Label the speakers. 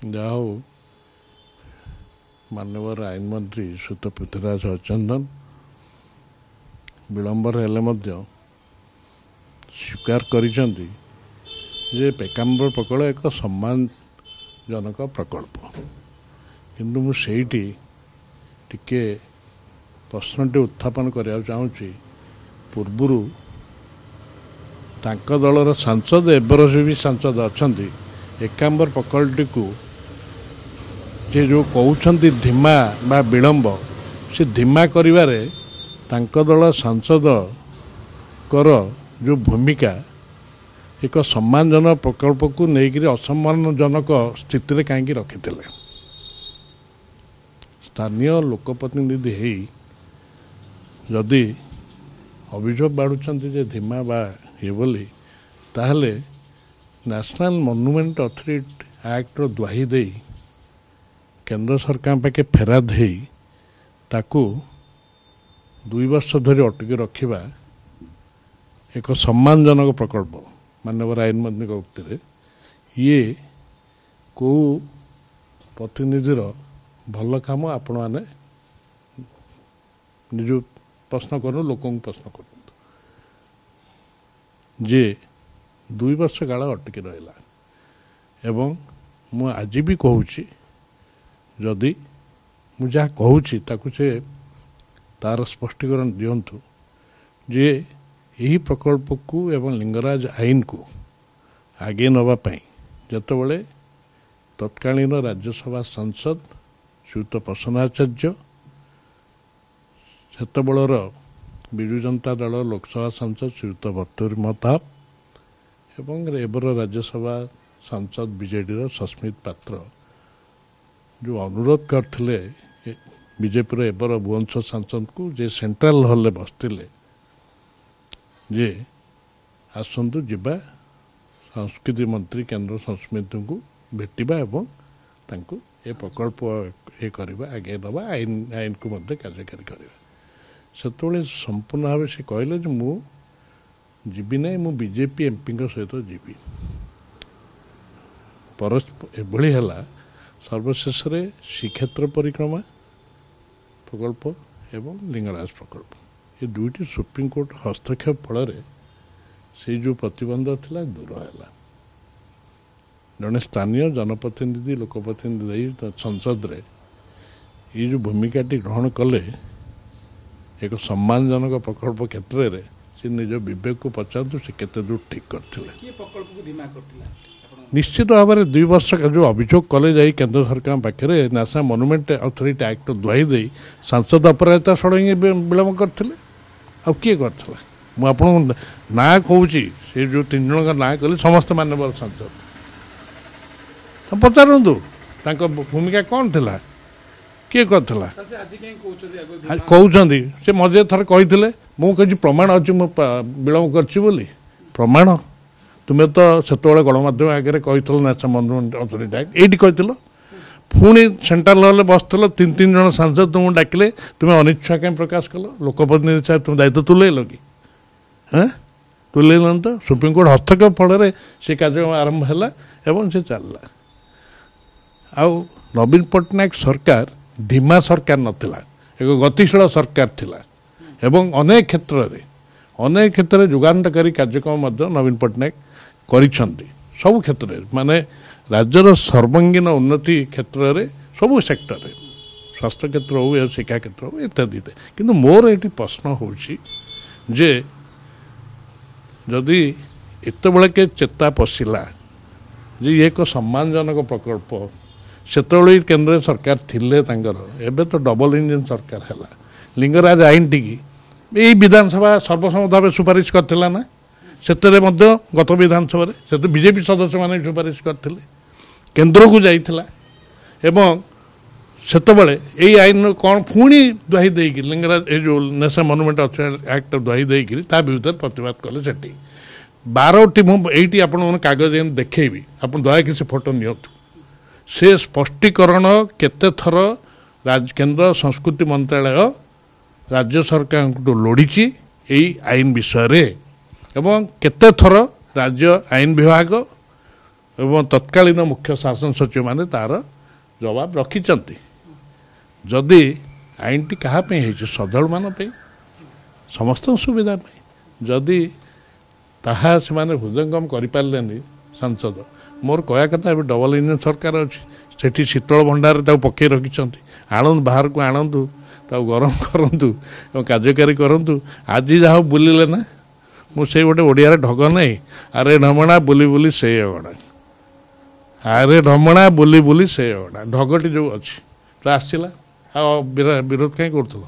Speaker 1: जहा हो माननीय आईन मंत्री श्रीयुत पृथ्वीराज हरिचंदन विलंबर हेले स्वीकार करिसेंती जे पेकाम्बर प्रकल्प एक सम्मानजनक प्रकल्प किंतु मुझे टिके प्रश्नटे उत्थापन करने चाहूँगी पूर्वर तांका दलर सांसद एबर भी सांसद अच्छा एकाम्बर प्रकल्प को जे जो कहते धीमा बा विलंब से धीमा करिवारे तांका दल सांसद कर जो भूमिका एक सम्मानजनक प्रकल्प को लेकिन असम्मानजनक स्थिति रे कहीं रखी स्थानीय लोकप्रतिनिधि है जदि अभियोग बाढ़ुंट धीमा बा ये बोली ताहले नेशनल मॉन्यूमेंट अथॉरिटी एक्ट द्वाही दे केंद्र सरकार पाखे फेरा दे ताकू 2 वर्ष धरी अटकी रखा एक सम्मानजनक प्रकल्प माननीय आईन मंत्री उक्ति ये कौ प्रतिनिधिर भल काम आपण मैंने निज प्रश्न करूँ लोक प्रश्न करूँ जे 2 वर्ष काल अटकी रहा एवं मु आज भी कहूँ जदि मुझे कहूँ ताकू से तार स्पष्टीकरण दिंतु जे यही प्रकल्प को एवं लिंगराज आईन को आगे नवापाई जितेबाला तत्कालीन राज्यसभा सांसद श्रीयुत प्रसन्न आचार्य सेतबलर विजु जनता दल लोकसभा सांसद श्रीयुत भर्तृहरि महताब एवं एबर राज्यसभा सांसद बीजेडी सस्मित पात्र जो अनुरोध करते बीजेपी एबर भुवनेश्वर सांसद को जे सेंट्रल हॉल बसते जे आसतु जीवा संस्कृति मंत्री केंद्र संस्कृति को भेटा एवं तांको ए प्रकल्प ये करवा आगे नवा आईन को मध्य कार्यकारी करवा से संपूर्ण भाव से कहले मु जीवी ना मु बीजेपी एमपी सहित जीवी एभली है सर्वशेष श्रीक्षेत्र परिक्रमा प्रकल्प एवं लिंगराज प्रकल्प ये दुईटी सुप्रीमकोर्ट हस्तक्षेप फल से जो प्रतिबंध थिला दूर है जड़े स्थानीय जनप्रतिनिधि लोकप्रतिनिधि संसद रे ये जो भूमिका ग्रहण कले एक सम्मानजनक प्रकल्प क्षेत्र में से निज विवेक को पचारतु से केते दूर ठीक करते निश्चित भाव में 2 वर्ष का जो अभियोग कले जाई केंद्र सरकार पाखे नेशनल मॉन्यूमेंट अथॉरिटी एक्ट द्वाही दे सांसद अपराजिता षड़ंगी विलम्ब करते आ किए करता मुझे ना कहूँ से जो 3 जन का ना कले समस्त माननीय सांसद पचारतु भूमिका कौन थिला किए करथिला कहते से मजे थर कही मुझे प्रमाण अच्छी विलम्ब करची बोली प्रमाण तुम्हें तो सेतबे गणमाध्यम आगे कही नेशनल मॉन्यूमेंट अथॉरिटी एक्ट ये कही पुणी सेंट्रल हॉल बसल 3 जन सांसद तुमको डाकिले तुम्हें अनिच्छा कहीं प्रकाश कल लोकप्रतिनिधि साहब तुम दायित्व तुलेल कि हाँ तुलेलन तो सुप्रीमकोर्ट हस्तक्षेप फल से कार्यक्रम आरंभ है एवं से चलला आउ नवीन पट्टनायक सरकार धीमा सरकार नथिला एक गतिशील सरकार थिला एवं अनेक क्षेत्र में जुगान्तकारी कार्यक्रम नवीन पट्टनायक करिसेंती सबु क्षेत्र माने राज्यर सर्वांगीन उन्नति क्षेत्र में सबु सेक्टर स्वास्थ्य क्षेत्र हो या शिक्षा क्षेत्र हो इत्यादि किंतु मोर ये प्रश्न होची जे जदि एत बड़े के चेता पशिला जे ये एक सम्मानजनक प्रकल्प सेतबे केंद्र सरकार थिले एबे तो डबल इंजन सरकार है लिंगराज आईन टी यही विधानसभा सर्वसम्मत भाव सुपारिश करथिला ना सेतरे मध्य गत विधानसभा से तो बीजेपी सदस्य माने सुपारिश करथिले केंद्र को जाइथिला एवं सेतबे यही आईन कौन पुणी द्वाही देकी लिंगराज ये जो नेशनल मॉन्यूमेंट एक्ट द्वाही देकी ता विरुद्ध प्रतिवाद कले सेठी 12टी मुझे आप कागज देखी आप दयाकि से फोटो नियंतु से स्पष्टीकरण केते थर केंद्र संस्कृति मंत्रालय राज्य सरकार लोड़ी आईन विषय रे एवं केते थर राज्य आईन विभाग ଏବଂ ତତ୍କାଳୀନ ମୁଖ୍ୟ ଶାସନ ସଚିବ ମାନେ ତାର ଜବାବ ରଖିଛନ୍ତି। ଯଦି ଆଇନଟି କାହା ପାଇଁ ହେଇଛି ଶ୍ରଦ୍ଧାଳୁମାନଙ୍କ ପାଇଁ, ସମସ୍ତଙ୍କ ସୁବିଧା ପାଇଁ, ଯଦି ତାହା ସେମାନେ ହୃଦୟଙ୍ଗମ କରିପାରିଲେନି ସାଂସଦ, ମୋର କହିବା କଥା ଏବେ ଡବଲ ଇଞ୍ଜିନ୍ ସରକାର ଅଛି, ସେଠି ଶୀତଳ ଭଣ୍ଡାରରେ ତାକୁ ପକାଇ ରଖିଛନ୍ତି, ଆଣନ୍ତୁ ବାହାରକୁ ଆଣନ୍ତୁ, ତାକୁ ଗରମ କରନ୍ତୁ ଏବଂ କାର୍ଯ୍ୟକାରୀ କରନ୍ତୁ। ଆଜି ଯାହା ବୁଲିଲେ ନା, ମୁଁ ସେଇ ଗୋଟେ ଓଡ଼ିଆରେ ଢଗ ନାହିଁ, ଆରେ ଢମଣା ବୁଲି ବୁଲି ସେଇ ଅଗଣା, ଆରେ ଢମଣା ବୁଲି ବୁଲି ସେଇ ଅଗଣା, ଢଗଟି ଯେଉଁ ଅଛି ତ ଆସିଲା, ଆଉ ବିରୋଧ କାହିଁ କରୁଥିଲ?